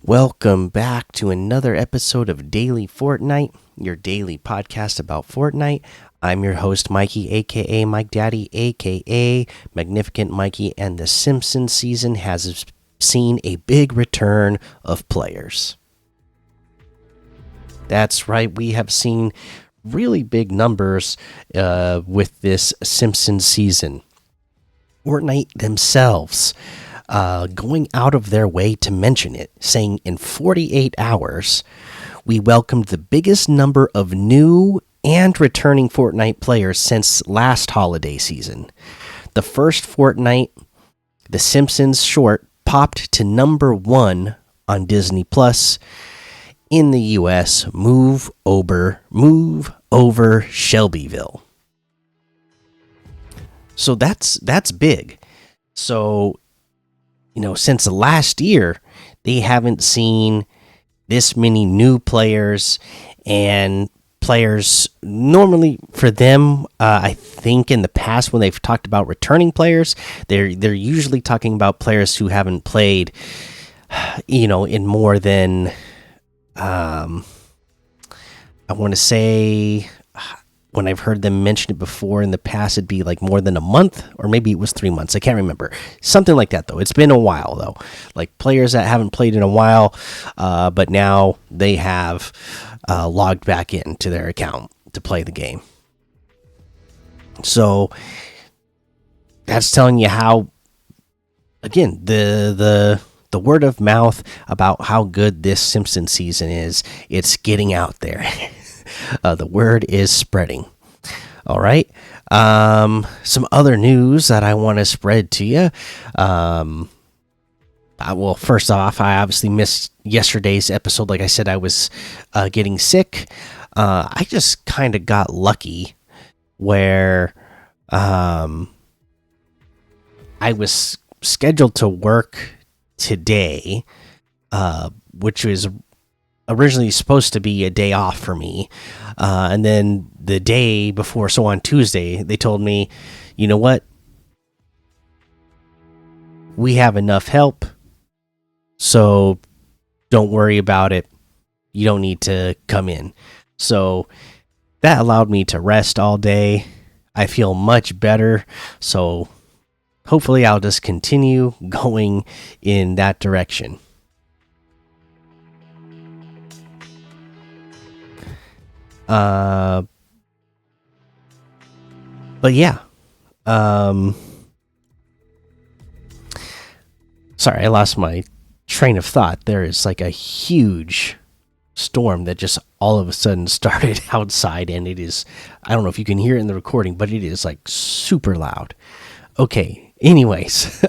Welcome back to another episode of Daily Fortnite, your daily podcast about Fortnite. I'm your host, Mikey, aka Mike Daddy, aka Magnificent Mikey, and the Simpsons season has seen a big return of players. That's right, we have seen really big numbers with this Simpsons season. Fortnite themselves going out of their way to mention it, saying in 48 hours, we welcomed the biggest number of new and returning Fortnite players since last holiday season. The first Fortnite, The Simpsons short, popped to #1 on Disney Plus in the US. Move over Shelbyville. So that's big. So, since last year, they haven't seen this many new players, and players normally for them, I think in the past when they've talked about returning players, they're usually talking about players who haven't played, in more than, I want to say, when I've heard them mention it before in the past, it'd be like more than a month, or maybe it was 3 months. I can't remember. Something like that, though. It's been a while, though. Like players that haven't played in a while, but now they have logged back into their account to play the game. So that's telling you how, again, the word of mouth about how good this Simpsons season is, it's getting out there. The word is spreading. All right. Some other news that I want to spread to you. Well, first off, I obviously missed yesterday's episode. Like I said, I was getting sick. I just kind of got lucky where I was scheduled to work today, which was originally supposed to be a day off for me, and then the day before, so on Tuesday, they told me, you know what, we have enough help, so don't worry about it, you don't need to come in. So that allowed me to rest all day. I feel much better, so hopefully I'll just continue going in that direction. But yeah, sorry, I lost my train of thought. There is like a huge storm that just all of a sudden started outside, and it is, I don't know if you can hear it in the recording, but it is like super loud. Okay, anyways,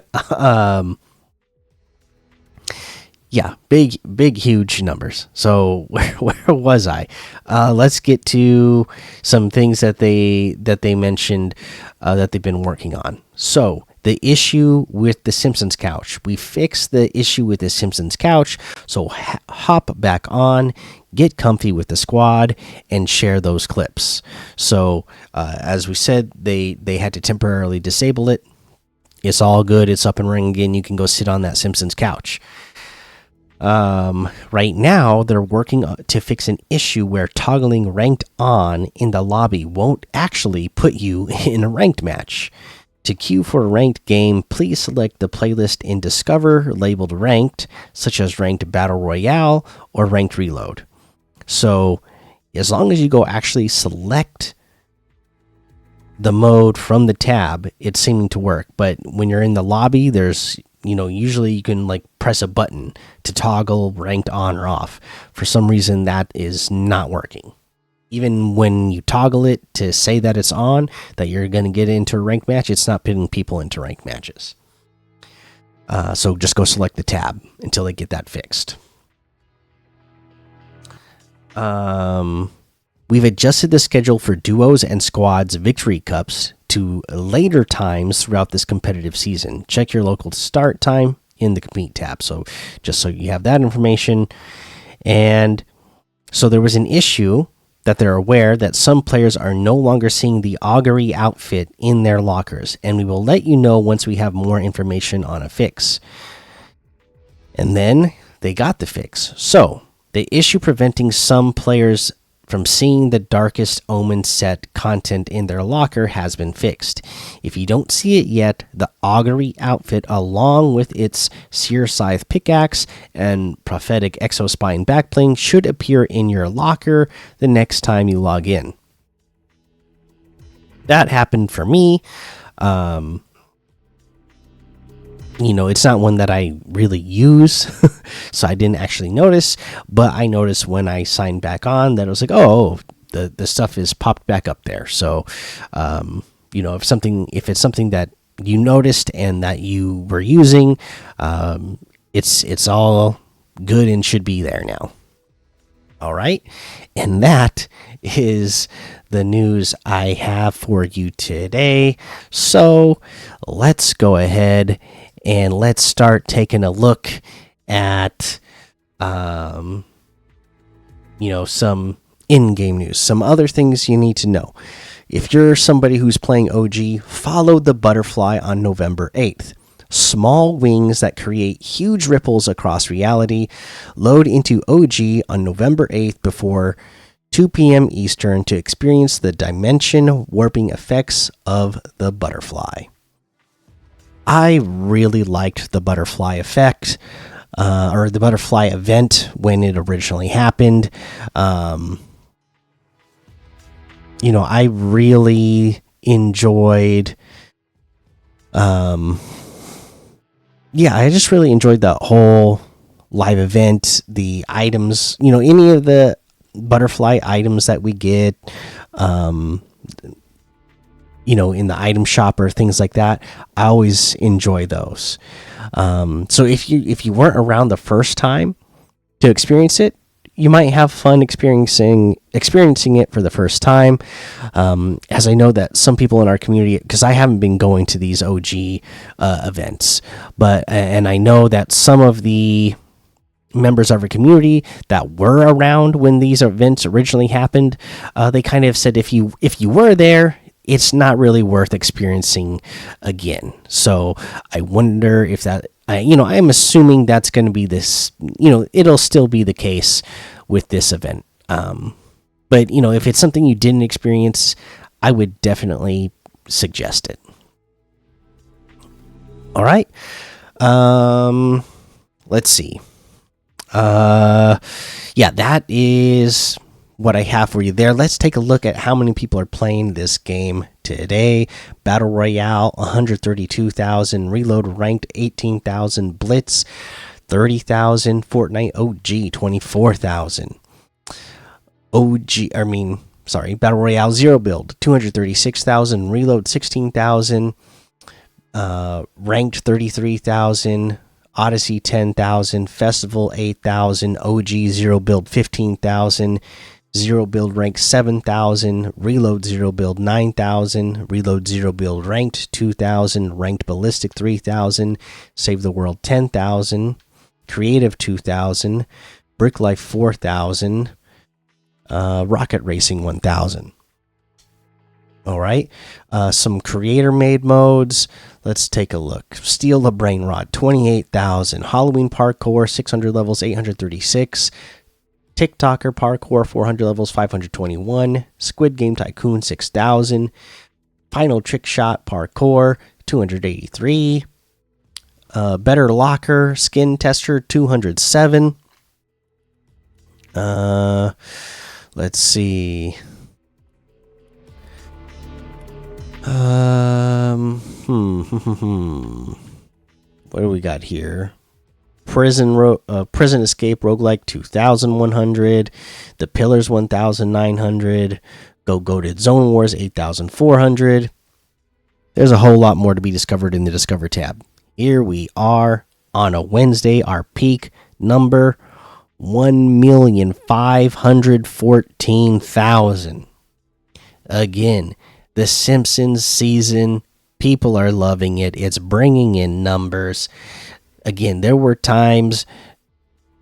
yeah, big, huge numbers. So where was I? Let's get to some things that they mentioned that they've been working on. So the issue with the Simpsons couch, we fixed the issue with the Simpsons couch. So hop back on, get comfy with the squad, and share those clips. So as we said, they had to temporarily disable it. It's all good. It's up and running again. You can go sit on that Simpsons couch. Right now they're working to fix an issue where toggling ranked on in the lobby won't actually put you in a ranked match. To queue for a ranked game, please select the playlist in Discover labeled ranked, such as ranked battle royale or ranked reload. So as long as you go actually select the mode from the tab, it's seeming to work. But when you're in the lobby, there's, usually you can like press a button to toggle ranked on or off. For some reason, that is not working. Even when you toggle it to say that it's on, that you're going to get into a ranked match, it's not putting people into ranked matches. So just go select the tab until they get that fixed. We've adjusted the schedule for duos and squads victory cups to later times throughout this competitive season. Check your local start time in the compete tab. So just so you have that information. And so there was an issue that they're aware that some players are no longer seeing the augury outfit in their lockers, and we will let you know once we have more information on a fix. And then they got the fix. So, the issue preventing some players from seeing the Darkest Omen set content in their locker has been fixed. If you don't see it yet, the Augury outfit, along with its Seer Scythe pickaxe and Prophetic Exospine backbling, should appear in your locker the next time you log in. That happened for me. It's not one that I really use, so I didn't actually notice. But I noticed when I signed back on that it was like, oh, the stuff is popped back up there. So, if it's something that you noticed and that you were using, it's all good and should be there now. All right, and that is the news I have for you today. So let's go ahead and let's start taking a look at some in-game news, some other things you need to know. If you're somebody who's playing OG, follow the butterfly on November 8th. Small wings that create huge ripples across reality. Load into OG on November 8th before 2 p.m. Eastern to experience the dimension warping effects of the butterfly. I really liked the butterfly effect, or the butterfly event when it originally happened. I really enjoyed. I just really enjoyed the whole live event. The items, any of the butterfly items that we get. In the item shop or things like that, I always enjoy those. So if you weren't around the first time to experience it, you might have fun experiencing it for the first time. As I know that some people in our community, because I haven't been going to these OG events, and I know that some of the members of our community that were around when these events originally happened, they kind of said if you were there, it's not really worth experiencing again. So I wonder if that, I'm assuming that's going to be this, it'll still be the case with this event. But, if it's something you didn't experience, I would definitely suggest it. All right. Let's see. That is what I have for you there. Let's take a look at how many people are playing this game today. Battle Royale 132,000, Reload Ranked 18,000, Blitz 30,000, Fortnite OG 24,000. Battle Royale Zero Build 236,000, Reload 16,000, Ranked 33,000, Odyssey 10,000, Festival 8,000, OG Zero Build 15,000, Zero Build Ranked 7,000, Reload Zero Build 9,000, Reload Zero Build Ranked 2,000, Ranked Ballistic 3,000, Save the World 10,000, Creative 2,000, Brick Life 4,000, Rocket Racing 1,000. All right, some creator made modes. Let's take a look. Steal the Brain Rod 28,000, Halloween Parkour 600 levels 836, TikToker Parkour 400 levels 521, Squid Game Tycoon 6,000, Final Trick Shot Parkour 283, Better Locker Skin Tester 207. Let's see. What do we got here? Prison Escape Roguelike 2,100, The Pillars 1,900, Go Goated Zone Wars 8,400. There's a whole lot more to be discovered in the Discover tab. Here we are on a Wednesday, our peak number 1,514,000. Again, The Simpsons season, people are loving it. It's bringing in numbers. Again, there were times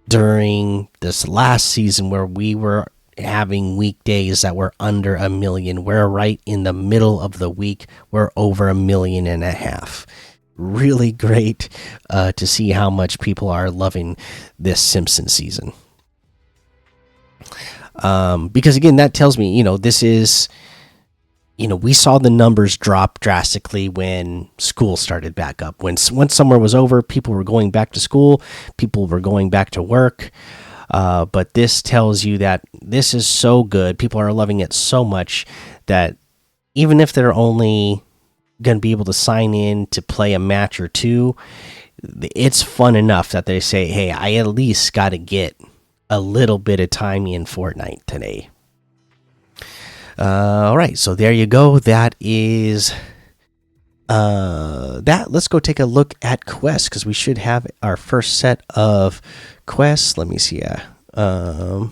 during this last season where we were having weekdays that were under 1 million. We're right in the middle of the week. We're over 1.5 million. really great to see how much people are loving this Simpson season. Because again, that tells me, this is, we saw the numbers drop drastically when school started back up. Once summer was over, people were going back to school, people were going back to work. But this tells you that this is so good. People are loving it so much that even if they're only going to be able to sign in to play a match or two, it's fun enough that they say, hey, I at least got to get a little bit of time in Fortnite today. All right, so there you go. That is that. Let's go take a look at quests, because we should have our first set of quests. Let me see. I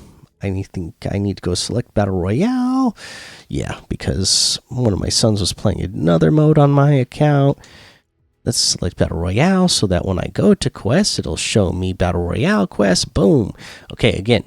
think I need to go select Battle Royale. Yeah, because one of my sons was playing another mode on my account. Let's select Battle Royale so that when I go to quests, it'll show me Battle Royale quests. Boom. Okay, again,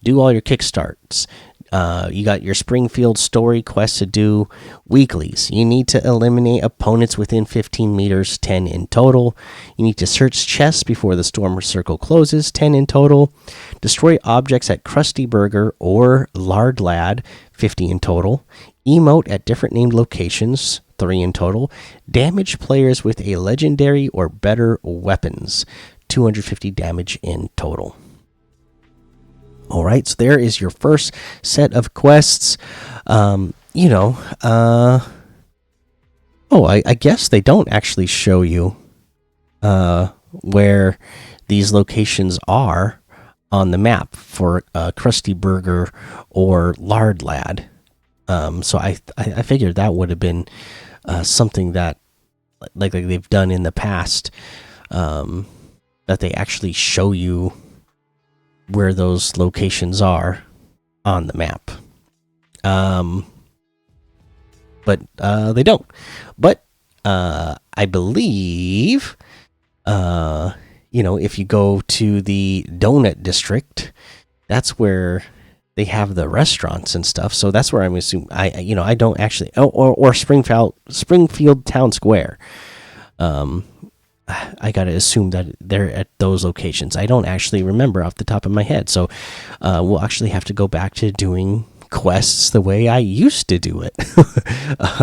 do all your kickstarts. You got your Springfield story quest to do. Weeklies. You need to eliminate opponents within 15 meters, 10 in total. You need to search chests before the storm circle closes, 10 in total. Destroy objects at Krusty Burger or Lard Lad, 50 in total. Emote at different named locations, 3 in total. Damage players with a legendary or better weapons, 250 damage in total. All right, so there is your first set of quests. I guess they don't actually show you where these locations are on the map for Krusty Burger or Lard Lad. So I figured that would have been something that like they've done in the past, that they actually show you where those locations are on the map. But they don't. But I believe, if you go to the Donut District, that's where they have the restaurants and stuff. So that's where I'm assuming. I don't actually. Or Springfield Town Square. I gotta assume that they're at those locations. I don't actually remember off the top of my head, so we'll actually have to go back to doing quests the way I used to do it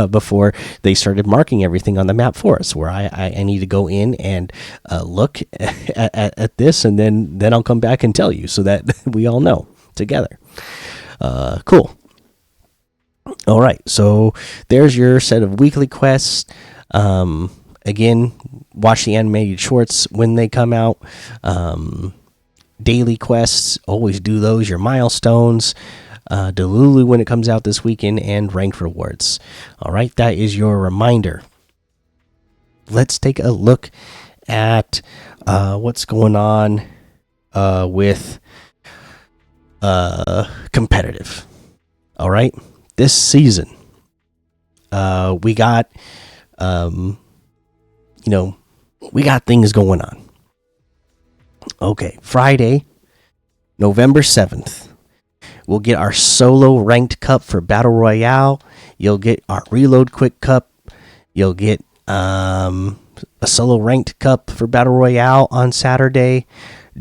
before they started marking everything on the map for us. Where I need to go in and look at this, and then I'll come back and tell you, so that we all know together. Cool. All right, so there's your set of weekly quests. Again, watch the animated shorts when they come out. Daily quests, always do those. Your milestones, Delulu when it comes out this weekend, and ranked rewards. All right, that is your reminder. Let's take a look at what's going on with competitive. All right, this season we got we got things going on. Okay, Friday, November 7th, we'll get our solo ranked cup for Battle Royale. You'll get our Reload Quick Cup. You'll get a solo ranked cup for Battle Royale on Saturday.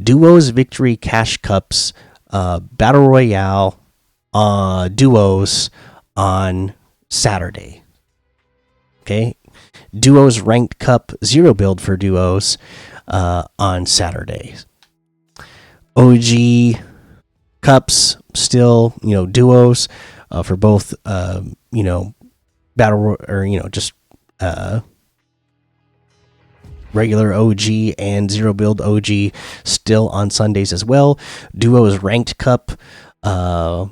Duos Victory Cash Cups, Battle Royale duos on Saturday. Okay. Duos Ranked Cup 0 build for duos on Saturday. OG Cups still, duos for both, battle or just regular OG and 0 build OG still on Sundays as well. Duos Ranked Cup for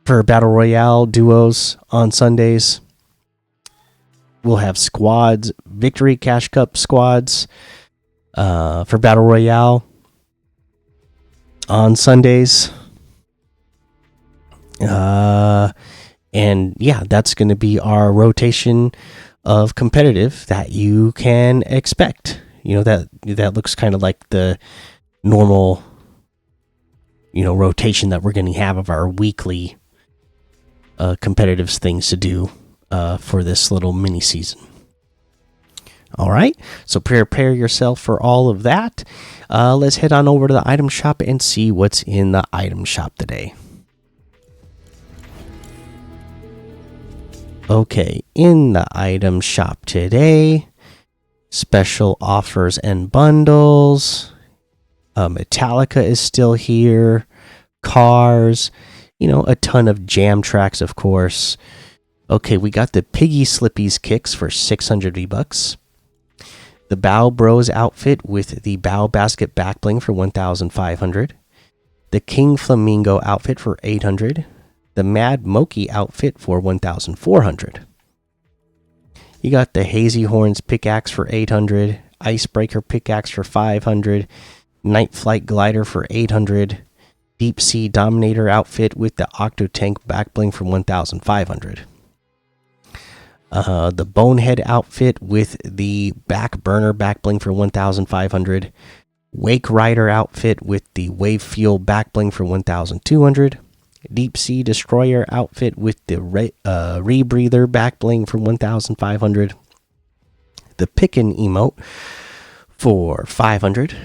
Battle Royale duos on Sundays. We'll have squads, Victory Cash Cup squads for Battle Royale on Sundays. And yeah, that's going to be our rotation of competitive that you can expect. That looks kind of like the normal, rotation that we're going to have of our weekly competitive things to do for this little mini season. All right, so prepare yourself for all of that. Let's head on over to the item shop and see what's in the item shop today. Okay, in the item shop today, special offers and bundles. Metallica is still here. Cars, a ton of jam tracks, of course. Okay, we got the Piggy Slippies kicks for 600 V-Bucks. The Bow Bros outfit with the Bow Basket back bling for 1,500. The King Flamingo outfit for 800. The Mad Moki outfit for 1,400. You got the Hazy Horns pickaxe for 800. Icebreaker pickaxe for 500. Night Flight glider for 800. Deep Sea Dominator outfit with the Octo Tank back bling for 1,500. The Bonehead outfit with the back burner back bling for 1,500. Wake Rider outfit with the Wave Fuel back bling for 1,200. Deep Sea Destroyer outfit with the Rebreather back bling for 1,500. The Pickin' emote for 500.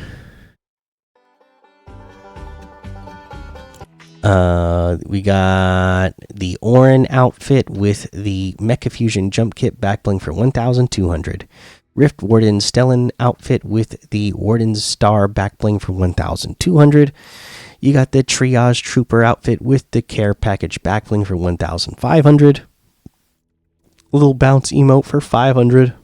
We got the Orin outfit with the Mecha Fusion jump kit back bling for 1,200. Rift Warden Stellan outfit with the Warden's Star back bling for 1,200. You got the Triage Trooper outfit with the Care Package back bling for 1,500. Little Bounce emote for 500.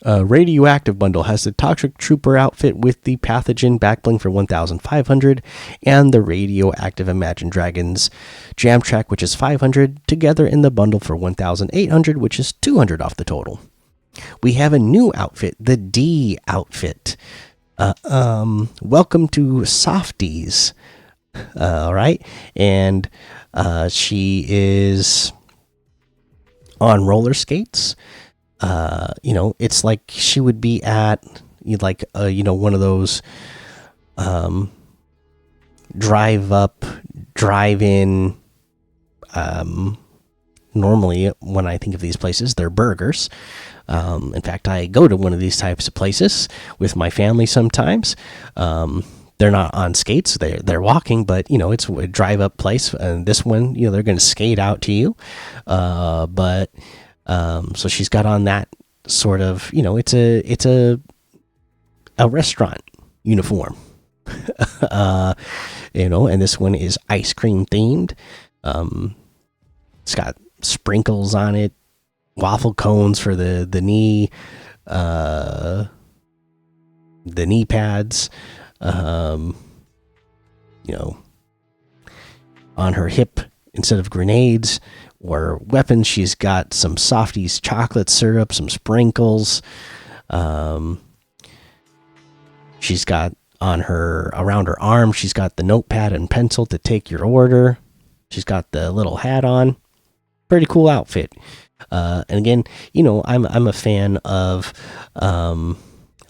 Radioactive bundle has the Toxic Trooper outfit with the Pathogen back bling for 1,500, and the Radioactive Imagine Dragons Jam Track, which is 500, together in the bundle for 1,800, which is 200 off the total. We have a new outfit, the D outfit. Welcome to Softies. All right, and she is on roller skates. It's like she would be at one of those drive up, drive in. Normally, when I think of these places, they're burgers. In fact, I go to one of these types of places with my family sometimes. They're not on skates; they're walking, but it's a drive up place. And this one, they're going to skate out to you, but. So she's got on that sort of, it's a restaurant uniform, and this one is ice cream themed. It's got sprinkles on it, waffle cones for the knee pads, on her hip instead of grenades or weapons, she's got some Softies chocolate syrup, some sprinkles. She's got around her arm, she's got the notepad and pencil to take your order. She's got the little hat on. Pretty cool outfit. And again, I'm a fan of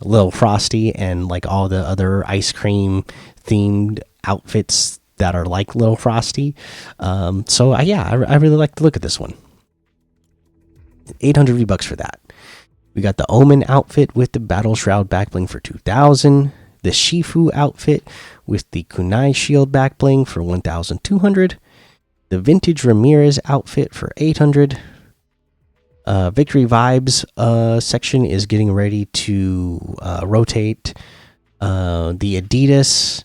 Little Frosty and like all the other ice cream themed outfits that are like Little Frosty. I really like to look at this one. 800 V-Bucks for that. We got the Omen outfit with the Battle Shroud back bling for 2,000. The Shifu outfit with the Kunai Shield back bling for 1,200. The Vintage Ramirez outfit for 800. Victory Vibes section is getting ready to rotate. The Adidas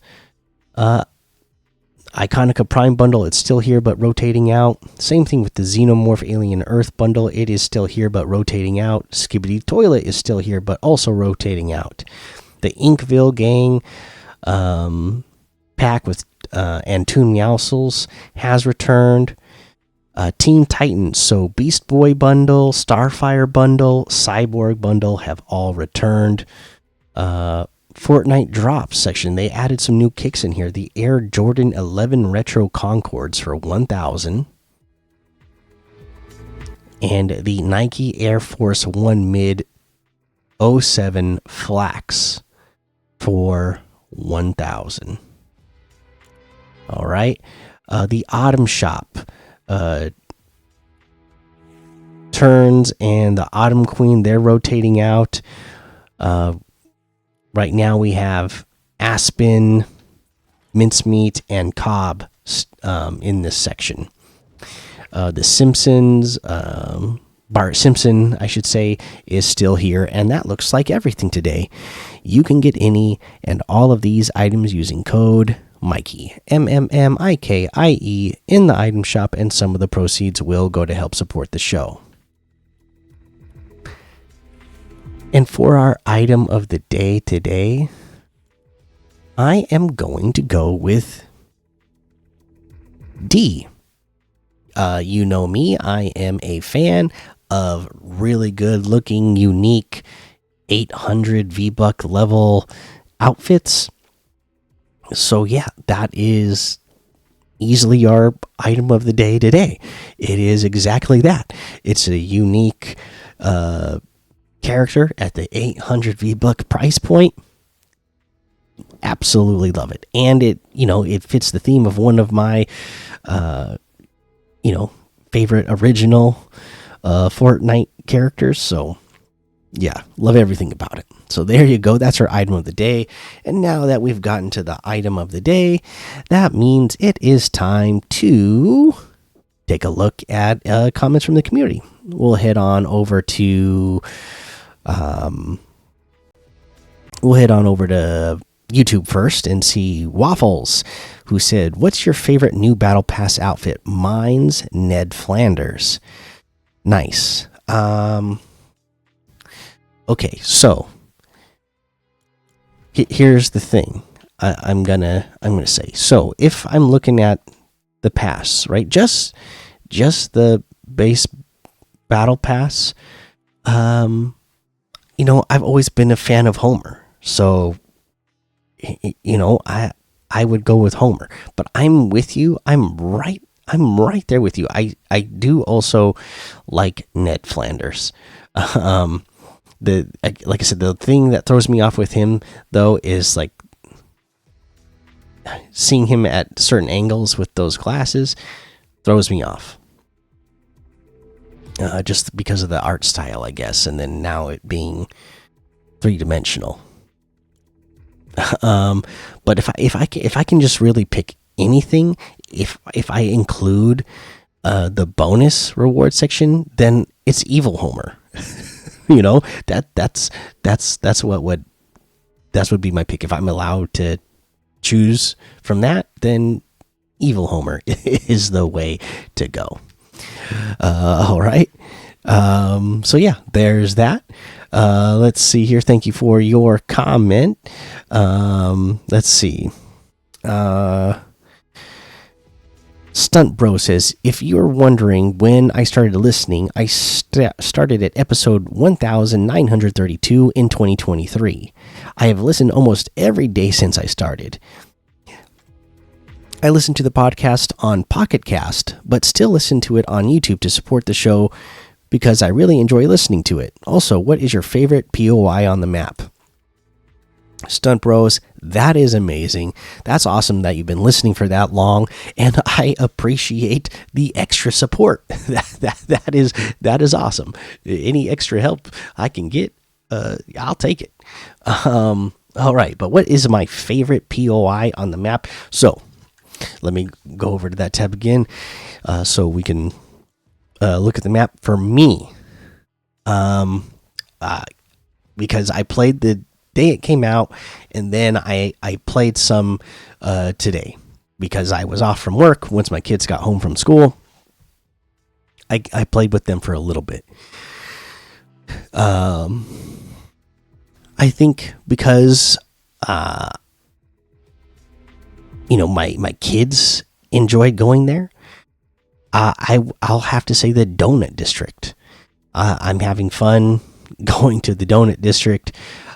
Iconica Prime bundle, it's still here but rotating out. Same thing with the Xenomorph Alien Earth bundle, it is still here but rotating out. Skibidi Toilet is still here but also rotating out. The Inkville Gang pack with and Toon Meowscles has returned. Teen Titans, so Beast Boy bundle, Starfire bundle, Cyborg bundle have all returned. Fortnite drops section, they added some new kicks in here. The Air Jordan 11 Retro Concords for 1,000. And the Nike Air Force 1 Mid 07 Flax for 1,000. All right. The Autumn Shop. turns, and the Autumn Queen, they're rotating out. Right now we have Aspen, Mincemeat, and Cobb in this section. The Simpsons, Bart Simpson, I should say, is still here, and that looks like everything today. You can get any and all of these items using code Mikey, MMMIKIE, in the item shop, and some of the proceeds will go to help support the show. And for our item of the day today, I am going to go with D. You know me, I am a fan of really good looking, unique 800 V-Buck level outfits. So yeah, that is easily our item of the day today. It is exactly that. It's a unique character at the 800 V-Buck price point. Absolutely love it. And it fits the theme of one of my favorite original Fortnite characters. So yeah, love everything about it. So there you go. That's our item of the day. And now that we've gotten to the item of the day, that means it is time to take a look at comments from the community. We'll head on over to YouTube first and see Waffles, who said, "What's your favorite new Battle Pass outfit?" Mine's Ned Flanders. Nice. Okay, so here's the thing. I'm gonna say, so if I'm looking at the pass, right, just the base Battle Pass, I've always been a fan of Homer, so I would go with Homer. But I'm with you. I'm right there with you. I do also like Ned Flanders. Like I said, the thing that throws me off with him though is like seeing him at certain angles with those glasses throws me off. Just because of the art style, I guess, and then now it being three-dimensional. But if I can just really pick anything, if I include the bonus reward section, then it's Evil Homer. That's what would be my pick. If I'm allowed to choose from that, then Evil Homer is the way to go. All right. So yeah, there's that. Let's see here. Thank you for your comment. Let's see. Stunt Bro says, if you're wondering when I started listening, I started at episode 1932 in 2023. I have listened almost every day since I started. I listen to the podcast on Pocket Cast, but still listen to it on YouTube to support the show because I really enjoy listening to it. Also, what is your favorite POI on the map? Stunt Bros, that is amazing. That's awesome that you've been listening for that long, and I appreciate the extra support. That is awesome. Any extra help I can get, I'll take it. All right, but what is my favorite POI on the map? So let me go over to that tab again, so we can look at the map. For me, because I played the day it came out, and then I played some today because I was off from work. Once my kids got home from school, I played with them for a little bit. I think because my kids enjoyed going there. I'll have to say the Donut District. I'm having fun going to the Donut District.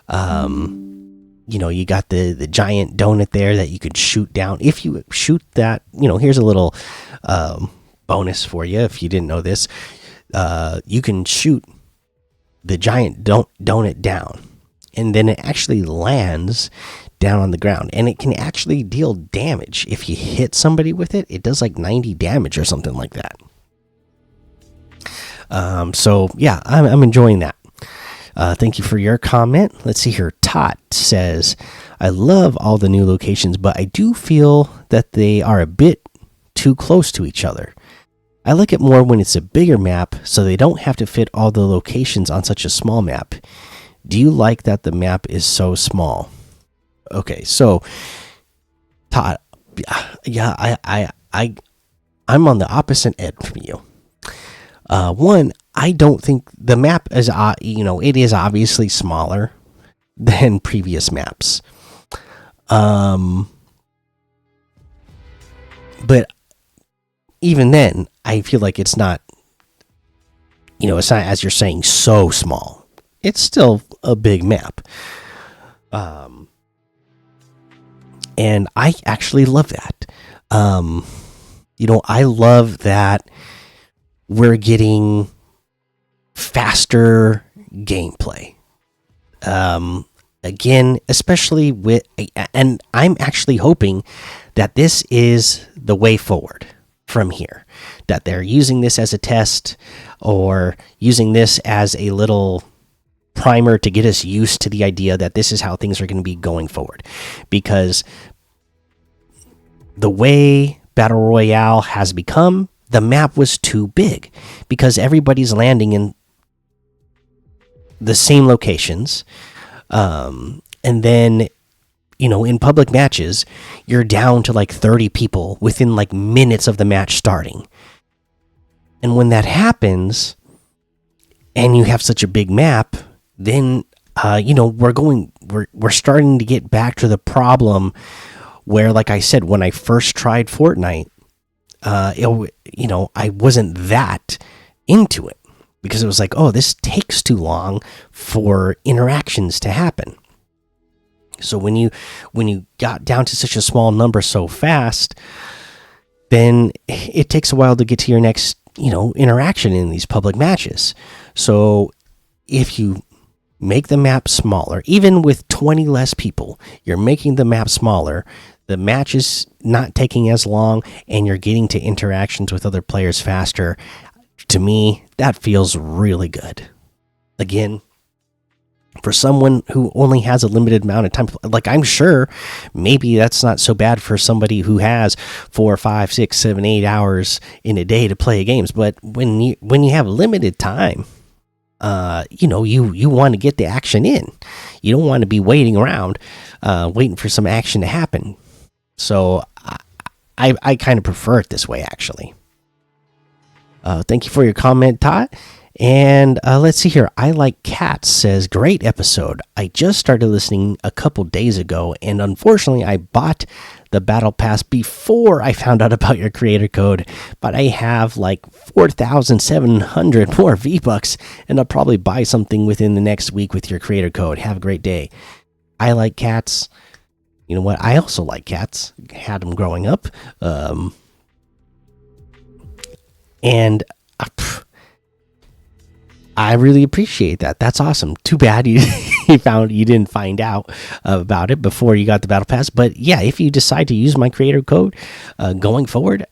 You got the giant donut there that you could shoot down. If you shoot that, here's a little bonus for you if you didn't know this. You can shoot the giant donut down, and then it actually lands down on the ground, and it can actually deal damage. If you hit somebody with it, it does like 90 damage or something like that. So yeah, I'm enjoying that. Thank you for your comment. Let's see here. Tot says, I love all the new locations, but I do feel that they are a bit too close to each other. I like it more when it's a bigger map, so they don't have to fit all the locations on such a small map. Do you like that the map is so small? Okay, so Todd, yeah, I'm on the opposite end from you. One, I don't think the map is, it is obviously smaller than previous maps. But even then, I feel like it's not, it's not, as you're saying, so small. It's still a big map. And I actually love that. I love that we're getting faster gameplay. Again, especially and I'm actually hoping that this is the way forward from here, that they're using this as a test or using this as a little primer to get us used to the idea that this is how things are going to be going forward. Because the way Battle Royale has become, the map was too big because everybody's landing in the same locations. And then, in public matches, you're down to like 30 people within like minutes of the match starting. And when that happens and you have such a big map, then we're starting to get back to the problem where, like I said, when I first tried Fortnite, I wasn't that into it because it was like, oh, this takes too long for interactions to happen. So when you got down to such a small number so fast, then it takes a while to get to your next, interaction in these public matches. So if you make the map smaller, even with 20 less people, you're making the map smaller, the match is not taking as long, and you're getting to interactions with other players faster. To me, that feels really good. Again, for someone who only has a limited amount of time, like, I'm sure maybe that's not so bad for somebody who has 4, 5, 6, 7, 8 hours in a day to play games. But when you have limited time, you want to get the action in. You don't want to be waiting around, waiting for some action to happen. So I kind of prefer it this way, actually. Thank you for your comment, Todd. And let's see here. I Like Cats says, great episode. I just started listening a couple days ago, and unfortunately, I bought the Battle Pass before I found out about your creator code. But I have like 4,700 more V-Bucks, and I'll probably buy something within the next week with your creator code. Have a great day. I Like Cats. You know what? I also like cats. Had them growing up. And I really appreciate that. That's awesome. Too bad you didn't find out about it before you got the Battle Pass. But yeah, if you decide to use my creator code going forward,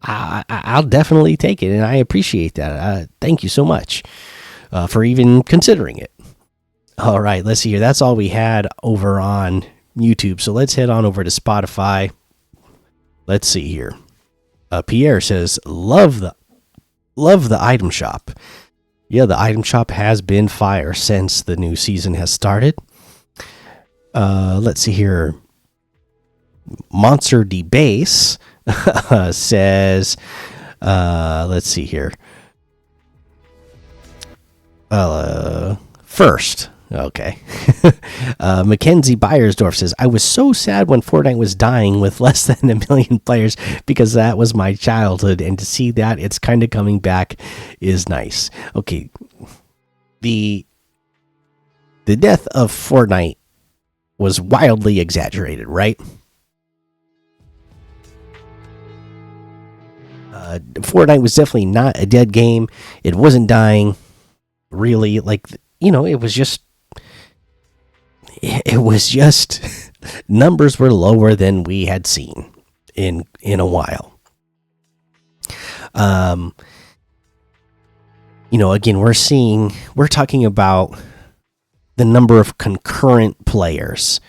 I'll definitely take it, and I appreciate that. Thank you so much for even considering it. All right, let's see here. That's all we had over on YouTube. So let's head on over to Spotify. Let's see here. Pierre says, love the item shop. Yeah, the item shop has been fire since the new season has started. Let's see here. Monster Debase says, let's see here. First. Okay. Mackenzie Beyersdorf says, I was so sad when Fortnite was dying with less than 1 million players because that was my childhood, and to see that it's kind of coming back is nice. Okay. The death of Fortnite was wildly exaggerated, right? Fortnite was definitely not a dead game. It wasn't dying, really. Like, it was just numbers were lower than we had seen in a while. again, we're talking about the number of concurrent players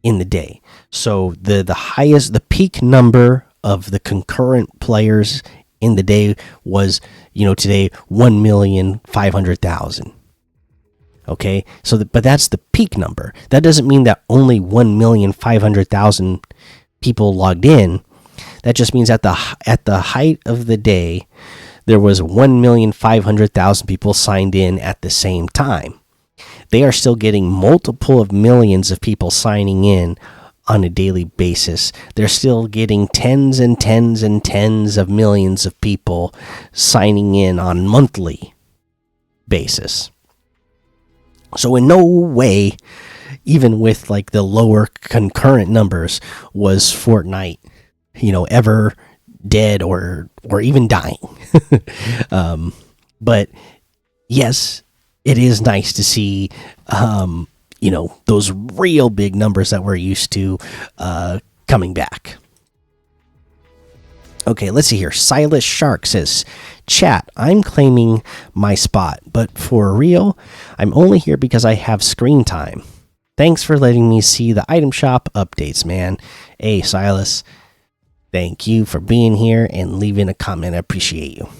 in the day. So the peak number of the concurrent players in the day was, today 1,500,000. Okay, so but that's the peak number. That doesn't mean that only 1,500,000 people logged in. That just means at the height of the day, there was 1,500,000 people signed in at the same time. They are still getting multiple of millions of people signing in on a daily basis. They're still getting tens and tens and tens of millions of people signing in on monthly basis. So in no way, even with like the lower concurrent numbers, was Fortnite, ever dead or even dying. But yes, it is nice to see those real big numbers that we're used to coming back. Okay, let's see here. Silas Shark says, chat, I'm claiming my spot, but for real, I'm only here because I have screen time. Thanks for letting me see the item shop updates, man. Hey, Silas, thank you for being here and leaving a comment. I appreciate you.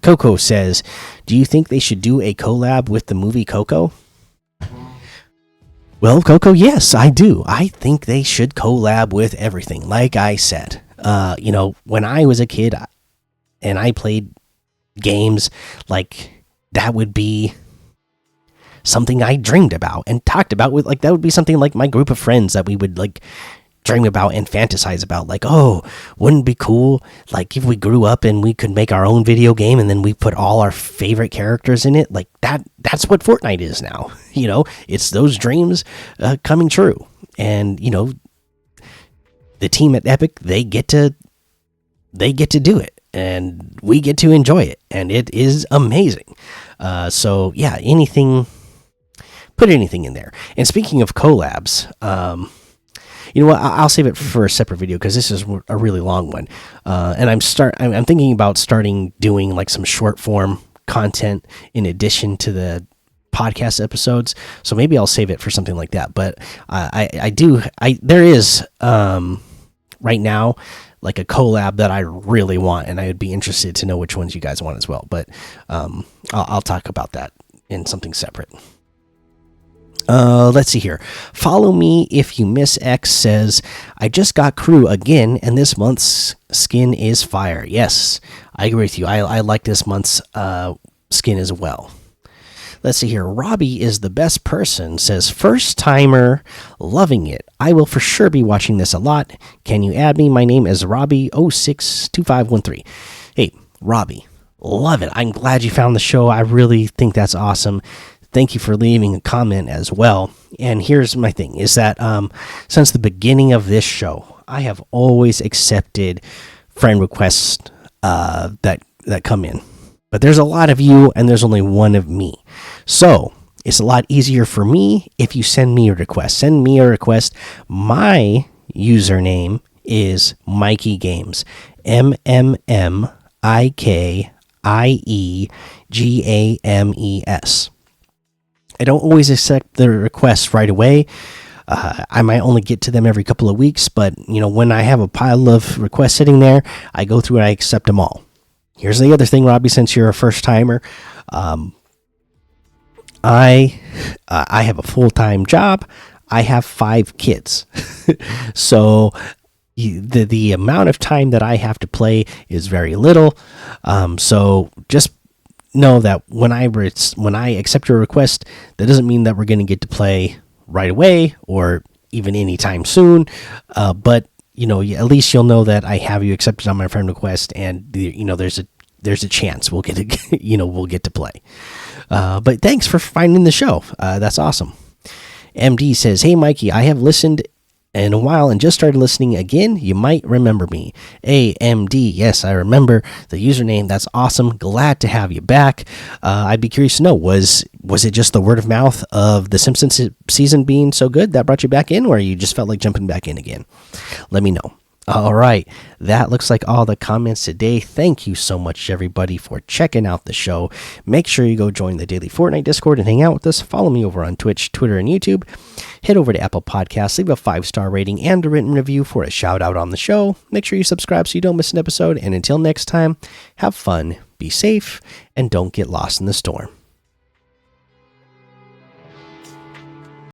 Coco says, do you think they should do a collab with the movie Coco? Well, Coco, yes, I do. I think they should collab with everything. Like I said, when I was a kid and I played games, like that would be something I dreamed about and talked about with, like, that would be something like my group of friends that we would like dream about and fantasize about. Like, oh, wouldn't it be cool, like, if we grew up and we could make our own video game and then we put all our favorite characters in it. Like that's what Fortnite is now. It's those dreams coming true. And the team at Epic, they get to do it, and we get to enjoy it, and it is amazing. So yeah, put anything in there. And speaking of collabs, you know what? I'll save it for a separate video because this is a really long one. And I'm thinking about starting doing like some short form content in addition to the podcast episodes. So maybe I'll save it for something like that. But there is right now like a collab that I really want, and I would be interested to know which ones you guys want as well. But I'll talk about that in something separate. Let's see here. Follow me if you miss X says, I just got crew again, and this month's skin is fire. Yes, I agree with you. I like this month's skin as well. Let's see here. Robbie is the best person says, first timer, loving it. I will for sure be watching this a lot. Can you add me? My name is Robbie062513. Hey, Robbie, love it. I'm glad you found the show. I really think that's awesome. Thank you for leaving a comment as well. And here's my thing is that since the beginning of this show, I have always accepted friend requests that come in. But there's a lot of you and there's only one of me. So it's a lot easier for me if you send me a request. Send me a request. My username is Mikey Games. MMMIKIEGAMES. I don't always accept the requests right away. I might only get to them every couple of weeks, but when I have a pile of requests sitting there, I go through and I accept them all. Here's the other thing, Robbie, since you're a first timer, I have a full-time job. I have 5 kids, so the amount of time that I have to play is very little. So just know that when I accept your request, that doesn't mean that we're going to get to play right away or even anytime soon. But at least you'll know that I have you accepted on my friend request, and there's a chance we'll get to play. But thanks for finding the show. That's awesome. MD says, hey Mikey, I have listened in a while and just started listening again. You might remember me. AMD, yes, I remember the username. That's awesome. Glad to have you back. I'd be curious to know, was it just the word of mouth of the Simpsons season being so good that brought you back in, or you just felt like jumping back in again? Let me know. All right, that looks like all the comments today. Thank you so much, everybody, for checking out the show. Make sure you go join the Daily Fortnite Discord and hang out with us. Follow me over on Twitch, Twitter, and YouTube. Head over to Apple Podcasts, leave a 5-star rating and a written review for a shout out on the show. Make sure you subscribe so you don't miss an episode. And until next time, have fun, be safe, and don't get lost in the storm.